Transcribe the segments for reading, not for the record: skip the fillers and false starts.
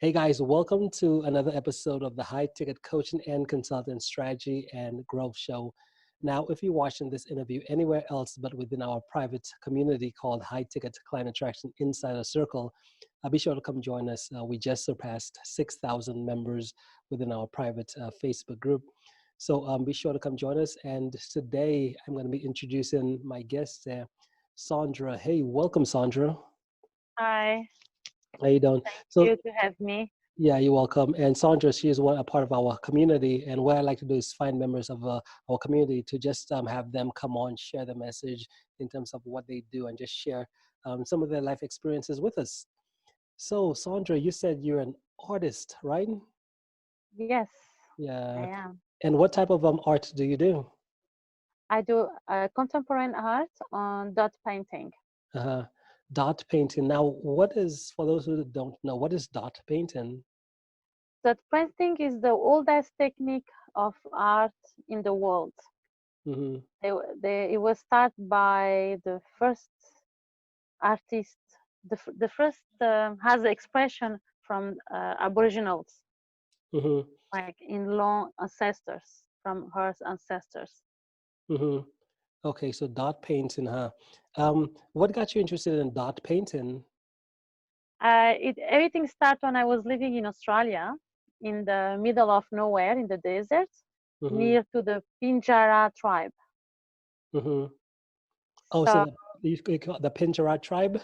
Hey guys, welcome to another episode of the High Ticket Coaching and Consultant Strategy and Growth Show. Now, if you're watching this interview anywhere else but within our private community called High Ticket Client Attraction Insider Circle, be sure to come join us. We just surpassed 6,000 members within our private Facebook group. So be sure to come join us. And today I'm going to be introducing my guest, Sandra. Hey, welcome, Sandra. Hi, How you doing? thank So you to have me. yeah, you're welcome. And Sandra, she is a part of our community. And what I like to do is find members of our community to just have them come on, share the message in terms of what they do, and just share some of their life experiences with us. So, Sandra, you said you're an artist, right? Yes, I Yeah. am. And what type of art do you do? I do contemporary art on dot painting. Uh, Dot painting. Now, what is, for those who don't know, what is dot painting? Dot painting is the oldest technique of art in the world. Mm-hmm. It was started by the first artist. The first has the expression from Aboriginals, Mm-hmm. like in long ancestors, from her ancestors. Mm-hmm. Okay, so dot painting, huh? What got you interested in dot painting? Everything started when I was living in Australia, in the middle of nowhere, in the desert, Mm-hmm. near to the Pinjara tribe. Mm-hmm. Oh, so So you call it the Pincharat tribe?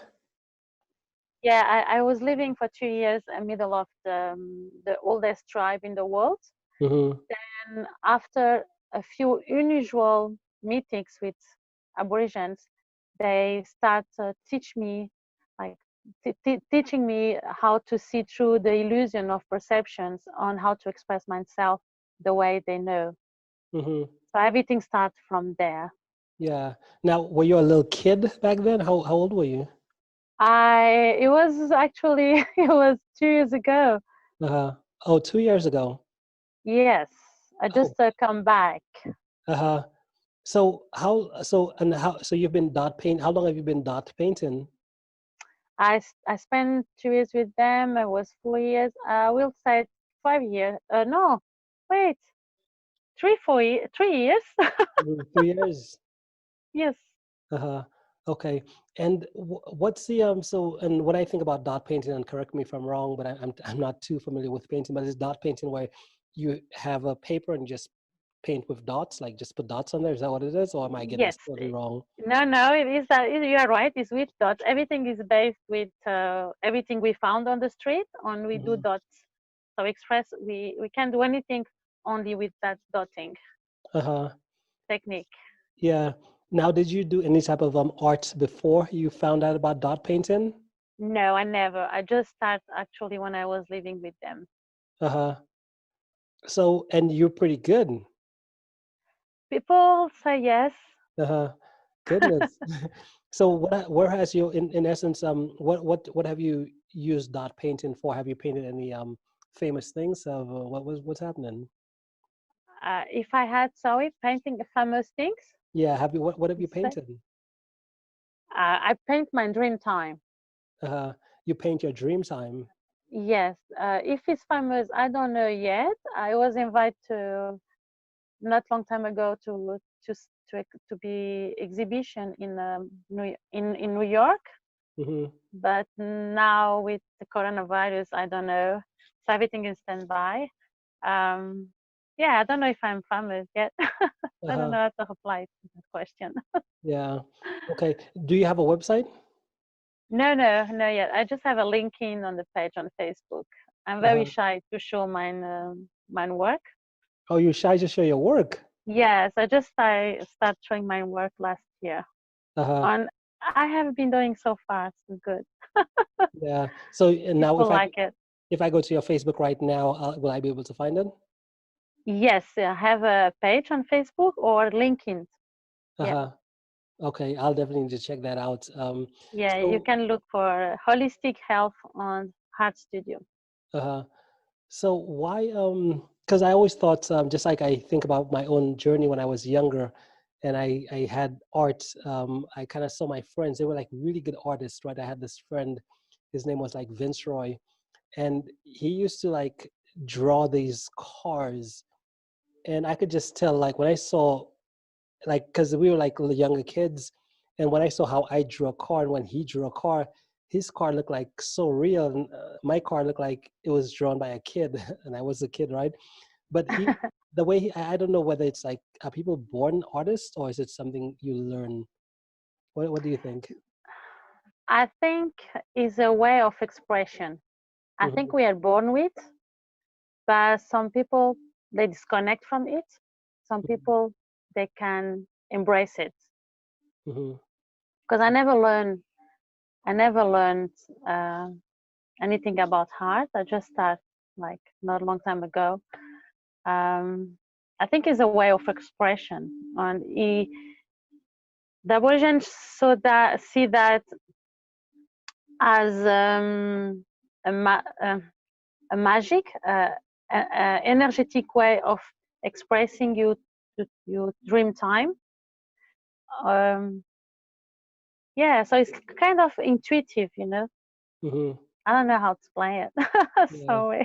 yeah, I was living for 2 years in the middle of the oldest tribe in the world. Mm-hmm. And after a few unusual meetings with Aborigines, they start to teach me, like teaching me how to see through the illusion of perceptions on how to express myself the way they know. Mm-hmm. So everything starts from there. Yeah. Now, were you a little kid back then? How old were you? I it was actually it was 2 years ago. Uh-huh. Oh, 2 years ago. Yes, I Oh, just come back. uh-huh. So you've been dot paint. How long have you been dot painting? I spent 2 years with them. It was 4 years. I will say 5 years. No, wait, 4 years, 3 years. 3 years. Yes. Uh-huh. Okay. And what's the so and what I think about dot painting, and correct me if I'm wrong, but I'm not too familiar with painting, but it's dot painting where you have a paper and just paint with dots, like just put dots on there. Is that what it is, or am I getting Yes. this totally wrong? No, no, it is. You are right. It's with dots. Everything is based with everything we found on the street. On we do Hmm. dots. So express we can't do anything only with that dotting Uh-huh. technique. Yeah. Now, did you do any type of art before you found out about dot painting? No, I never. I just started actually when I was living with them. Uh-huh. So, and you're pretty good. People say yes. Uh-huh. Goodness. So where has you in essence what have you used dot painting for? Have you painted any famous things of what's happening? If I had sorry painting famous things, Yeah, have you what have you you say, painted? I paint my dream time. Uh, you paint your dream time. Yes. If it's famous, I don't know yet. I was invited to not long time ago to be exhibition in in New York, Hmm. but now with the coronavirus, I don't know. So everything is standby. Um, yeah, I don't know if I'm famous yet. I don't Uh-huh. know how to reply to that question. Yeah. Okay. Do you have a website? No, no, no yet. I just have a link in on the page on Facebook. I'm very Uh-huh. shy to show mine work. Oh, you're shy to show your work. Yes, I start showing my work last year. Uh-huh. And I have been doing so far. So good. Yeah. So and now People like it. if I go to your Facebook right now, will I be able to find it? Yes, I have a page on Facebook or LinkedIn. Yeah, Uh-huh. Okay, I'll definitely need to check that out. yeah. You So can look for holistic health on Heart Studio. uh So why because I always thought just like I think about my own journey when I was younger and I had art, I kind of saw my friends, they were like really good artists, right? I had this friend, his name was like Vince Roy, and he used to like draw these cars, and I could just tell like when I saw like because we were like younger kids, and when I saw how I drew a car and when he drew a car, his car looked like so real, and my car looked like it was drawn by a kid, and I was a kid, right? But the way I don't know whether it's like are people born artists or is it something you learn? What do you think? I think is a way of expression. I think Hmm. we are born with, but some people they disconnect from it. Some people they can embrace it. Hmm. Because I never learned uh, anything about art. I just started like not a long time ago. Um, I think it's a way of expression, and the Aborigines see that as a magic, energetic way of expressing your dream time. Um, yeah, so it's kind of intuitive, you know. Hmm. I don't know how to explain it. Yeah. So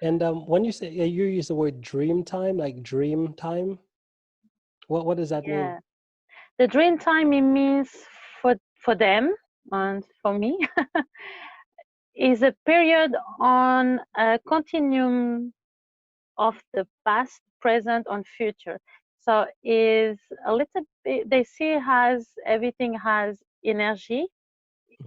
And when you say you use the word dream time, like dream time, what does that mean? yeah, the dream time it means for them and for me is a period on a continuum of the past, present, and future. So is a little bit they see has everything has energy.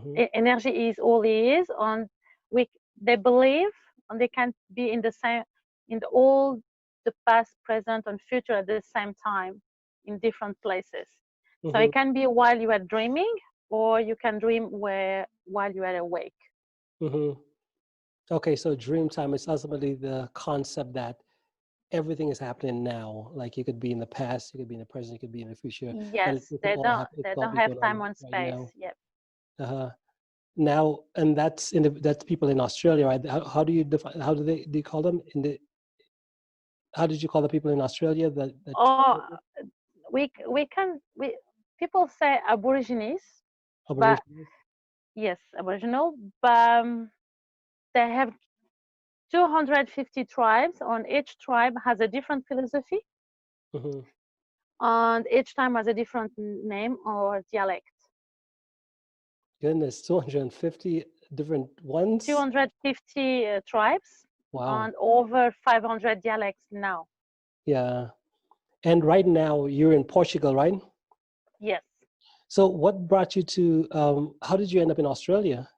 Hmm. Energy is all it is, and we they believe and they can be in the same in all the past, present, and future at the same time in different places. So Hmm. it can be while you are dreaming, or you can dream while you are awake. Hmm. Okay, so dream time is ultimately the concept that everything is happening now. Like you could be in the past, you could be in the present, you could be in the future, but Yes, it could all happen. It they could all don't be have going time on on right space. now. Yep. Uh-huh. Now, and that's in that's people in Australia, right? How do you define? How do you call them in the? How did you call the people in Australia that Or we people say aborigines, but Aborigines? yes, aboriginal, but they have 250 tribes, and each tribe has a different philosophy, Hmm. and each time has a different name or dialect. Goodness, 250 different ones. 250 tribes Wow. and over 500 dialects now. Yeah. And right now you're in Portugal, right? Yes, So what brought you to? How did you end up in Australia?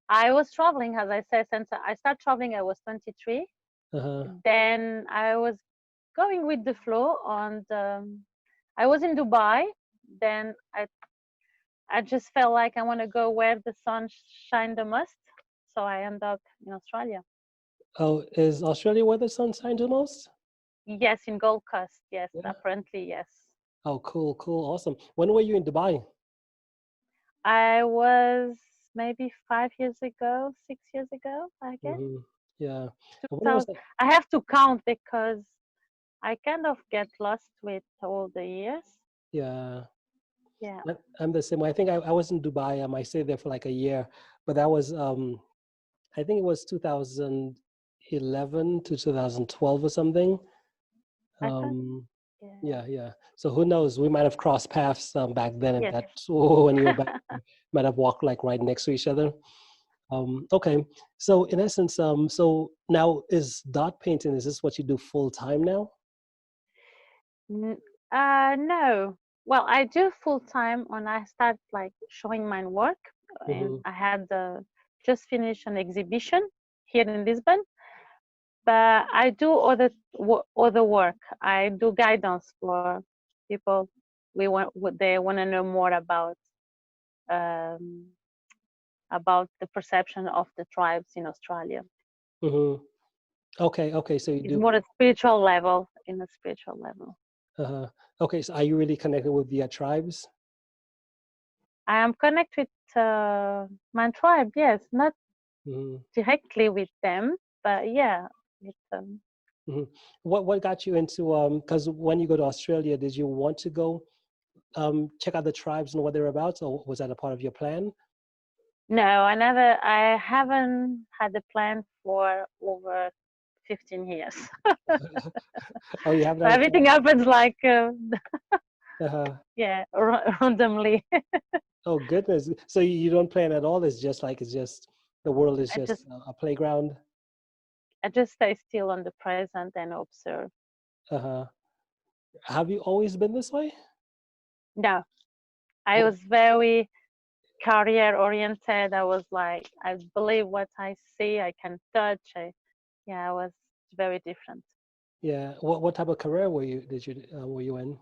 I was traveling, as I said, since I started traveling, I was 23. Uh-huh. Then I was going with the flow, and I was in Dubai. Then I just felt like I want to go where the sun shine the most. So I end up in Australia. Oh, is Australia where the sun shines the most? Yes, in Gold Coast. Yes, Yeah. apparently, yes. Oh, cool, cool, awesome. When were you in Dubai? I was maybe 5 years ago, 6 years ago, I guess. Hmm. Yeah. When was 2000. that? I have to count because I kind of get lost with all the years. Yeah. Yeah. I'm the same way. I think I was in Dubai. I stayed there for like a year, but that was I think it was 2011 to 2012 or something. I thought, Um, yeah. yeah, yeah. So who knows? We might have crossed paths back then, and Yes. that when you were back, there, might have walked like right next to each other. Okay. So in essence, so now is dot painting? Is this what you do full time now? N- no. Well, I do full time when I start like showing my work, and Hmm. I had just finished an exhibition here in Lisbon. But I do other work. I do guidance for people. They want to know more um, about the perception of the tribes in Australia. Hmm. Okay. Okay. So you It's do. more a spiritual level, in a spiritual level. Uh, okay. So are you really connected with the tribes? I am connected with my tribe. Yes, not Hmm. directly with them, but yeah, with Hmm. What got you into because when you go to Australia, did you want to go check out the tribes and what they're about, or was that a part of your plan? No, I haven't had a plan for over 15 years. Oh, you haven't So had a everything plan? happens like, Uh-huh. yeah, randomly. Oh, goodness. So you don't plan at all? It's just like, it's just, the world is I just, just a playground? I just stay still on the present and observe. Uh-huh. Have you always been this way? No, I What? was very career oriented. I was like, I believe what I see, I can touch. Yeah, I was very different. Yeah. What type of career were you in?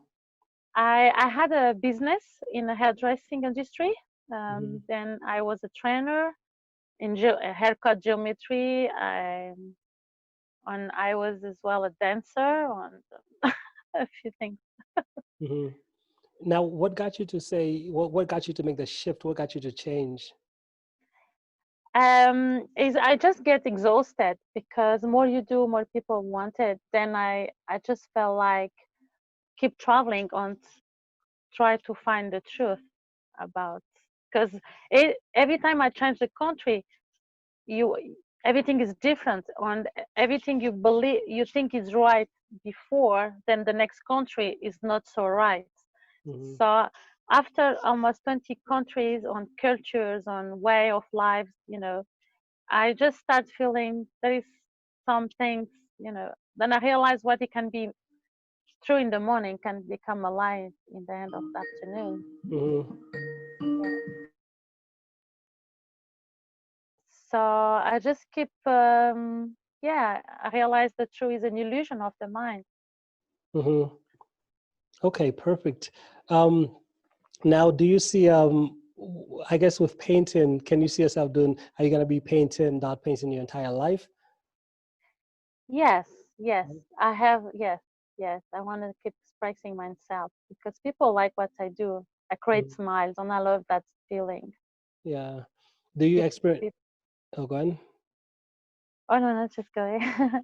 I had a business in the hairdressing industry. Hmm. Then I was a trainer in haircut geometry. And I was as well a dancer on a few things. Hmm. Now, what got you to say, what got you to make the shift? What got you to change? Is I just get exhausted because more you do, more people want it. Then I just felt like keep traveling and try to find the truth about, because every time I change the country, you everything is different, and everything you believe you think is right before, then the next country is not so right. Hmm. So after almost 20 countries on cultures on way of lives, I just start feeling there is some things, then I realize what it can be true in the morning can become a lie in the end of the afternoon. Hmm. Yeah. So I just keep, yeah, I realize the truth is an illusion of the mind. Hmm. Okay, perfect. Um, Now, do you see, I guess with painting, can you see yourself doing, are you going to be painting, dot painting your entire life? Yes, yes, I have, yes, yes. I want to keep expressing myself because people like what I do. I create Mhm. smiles and I love that feeling. Yeah. Do you Peop experiment? peop Oh, go on. Oh, no, no, just go ahead.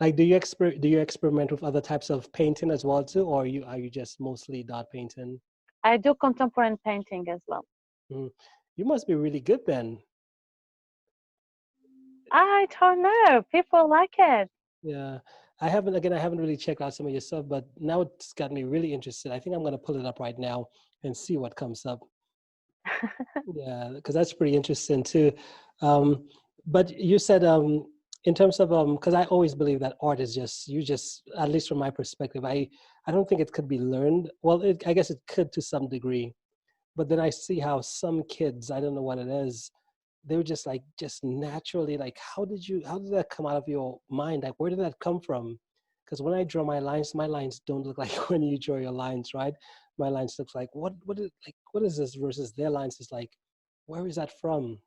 Like, do you experiment with other types of painting as well too, or are you just mostly dot painting? I do contemporary painting as well. Mhm. You must be really good then. I don't know. People like it. Yeah. I haven't really checked out some of your stuff, but now it's got me really interested. I think I'm going to pull it up right now and see what comes up. Yeah, because that's pretty interesting too. Um, but you said in terms of because I always believe that art is just you just at least from my perspective, I don't think it could be learned. Well, I guess it could to some degree, but then I see how some kids, I don't know what it is, they were just like just naturally like how did that come out of your mind? Like where did that come from? Because when I draw my lines don't look like when you draw your lines, right? My lines looks like what is this versus their lines is like, where is that from?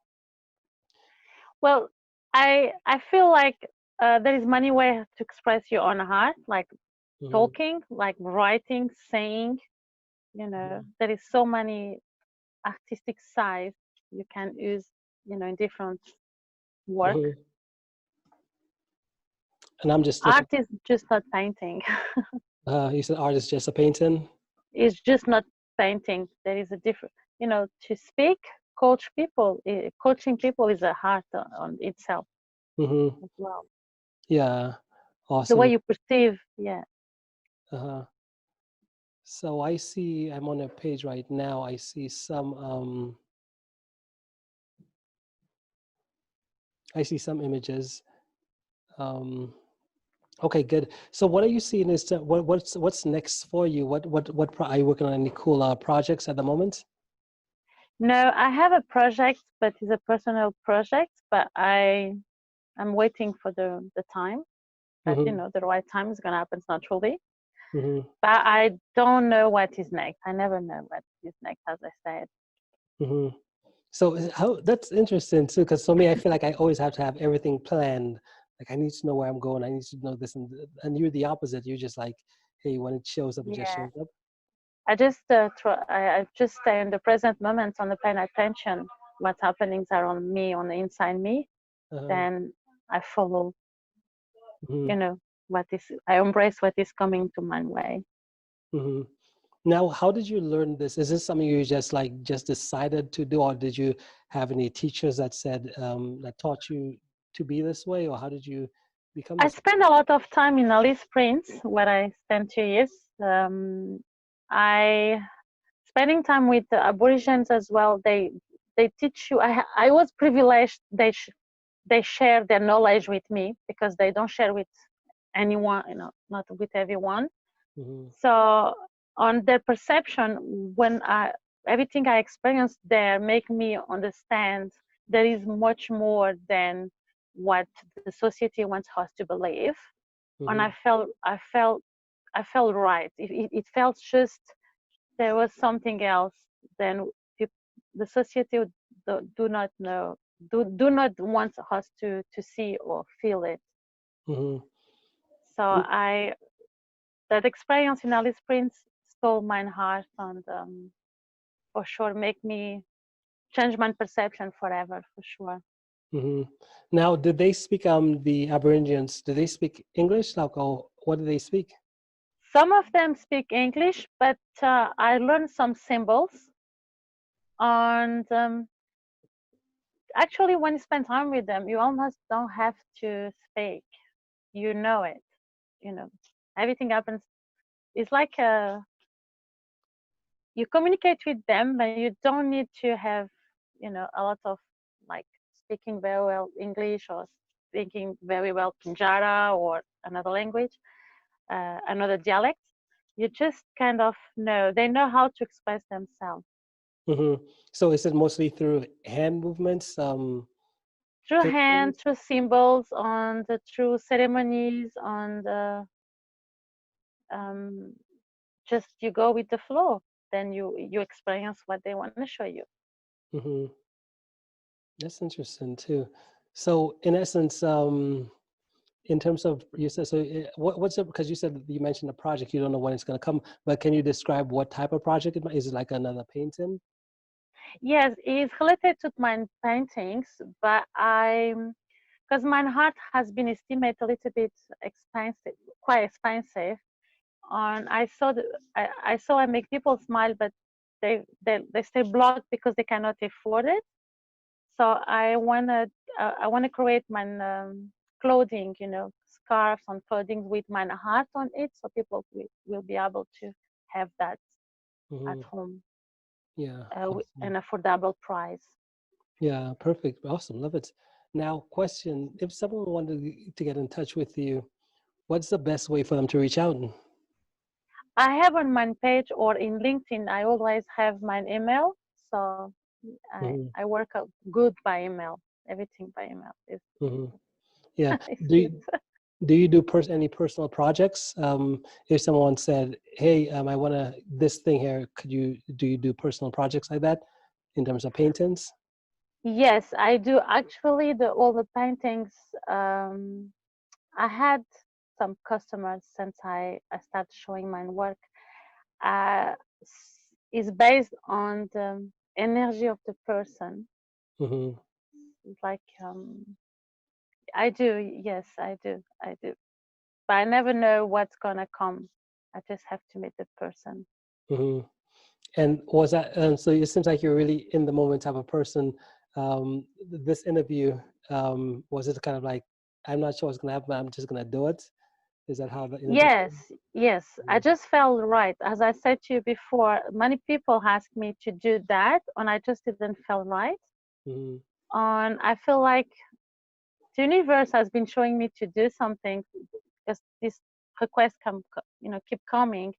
Well, I feel like there is many ways to express your own heart, like Hmm. talking, like writing, saying. There is so many artistic sides you can use, in different work. Hmm. And I'm just looking. Art is just not painting. You said art is just a painting. It's just not painting. There is a different, to speak, coaching people is a art on itself Hmm. as well. Yeah, The way awesome. you perceive, yeah. Uh-huh. So I see I'm on a page right now. I see some images. Um, okay, good. So what are you seeing is what's next for you? Are you working on any cool projects at the moment? No, I have a project, but it's a personal project. But I'm waiting for the time that Hmm. the right time is gonna happen naturally. Hmm. But I don't know what is next. I never know what is next, as I said. Hmm. So how that's interesting too, because for me, I feel like I always have to have everything planned. Like I need to know where I'm going. I need to know this, and you're the opposite. You're just like, hey, when it shows up, it just Yeah, shows up. I just stay in the present moment, on the paying attention what happenings are on me, on the inside me. Uh, Then I follow, hmm. you know, I embrace what is coming to my way. Hmm. Now, how did you learn this? Is this something you just decided to do, or did you have any teachers that said that taught you to be this way, or how did you become I this? spent a lot of time in Alice Springs, where I spent 2 years. I spending time with the Aborigines as well. They teach you. I was privileged. They share their knowledge with me because they don't share with anyone, not with everyone. Mm-hmm. So on their perception, when everything I experienced there make me understand there is much more than what the society wants us to believe. And Mm-hmm. I felt right. It felt just there was something else than the society do not know, do not want us to see or feel it. Mm-hmm. So that experience in Alice Springs stole my heart, and for sure make me change my perception forever, for sure. Mm-hmm. Now, did they speak the Aborigines? Do they speak English? Like, or what do they speak? Some of them speak English, but I learned some symbols. And actually, when you spend time with them, you almost don't have to speak. You know it. You know, everything happens. It's like you communicate with them, but you don't need to have, a lot of like speaking very well English or speaking very well Pinjara or another language, another dialect. You just kind of know. They know how to express themselves Mm-hmm. So is it mostly through hand movements? through hand, Gestures? through symbols, and through ceremonies, and um, just you go with the flow. Then you experience what they want to show you. Mm-hmm. That's interesting too. So in essence, in terms of you said so, what's it? Because you said you mentioned a project, you don't know when it's going to come, but can you describe what type of project it might? Is it like another painting? Yes, it's related to my paintings, but because my art has been estimated a little bit expensive, quite expensive. And I saw I make people smile, but they stay blocked because they cannot afford it. So I wanna create my clothing, scarves and clothing with my heart on it, so people will be able to have that at Hmm. home, Yeah, an awesome. affordable price. Yeah, perfect. Awesome. Love it. Now, question, if someone wanted to get in touch with you, what's the best way for them to reach out? I have on my page or in LinkedIn, I always have my email. So Hmm. I work out good by email. Everything by email is Hmm. Yeah. is Do good. you, do you do any personal projects? If someone said, "Hey, I want to this thing here," do you do personal projects like that in terms of paintings? Yes, I do actually all the paintings. Um, I had some customers since I started showing my work. Is based on the energy of the person. Hmm. Like I do, yes, I do. But I never know what's gonna come. I just have to meet the person. Hmm. And was that so? It seems like you're really in the moment type of person. This interview, was it kind of like, I'm not sure what's going to happen, but I'm just going to do it? Is that how the interview? Yes, yes. I just felt right. As I said to you before, many people ask me to do that, and I just didn't feel right. Mm-hmm. And I feel like the universe has been showing me to do something because this request keep coming,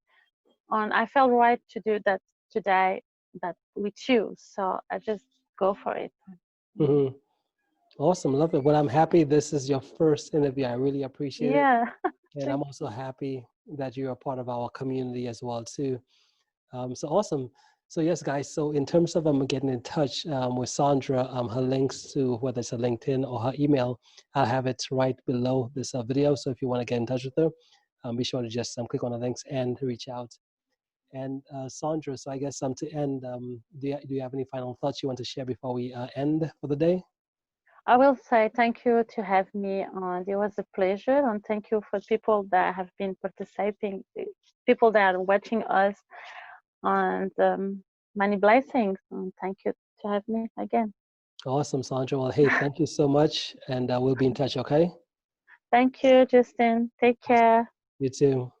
and I felt right to do that today, that with you. So I just go for it. Mm-hmm. Awesome, love it. Well, I'm happy this is your first interview. I really appreciate it, Yeah. and I'm Thank also happy that you're a part of our community as well too. So awesome. So yes, guys. So in terms of getting in touch with Sandra, her links to whether it's a LinkedIn or her email, I'll have it right below this video. So if you want to get in touch with her, be sure to just click on the links and reach out. And Sandra, so I guess to end, do you have any final thoughts you want to share before we end for the day? I will say thank you to have me on. It was a pleasure, and thank you for people that have been participating, people that are watching us. and many blessings. And thank you to have me again. Awesome, Sandra. Well, hey, thank you so much. And we'll be in touch, okay? Thank you, Justin. Take Awesome. care. You too.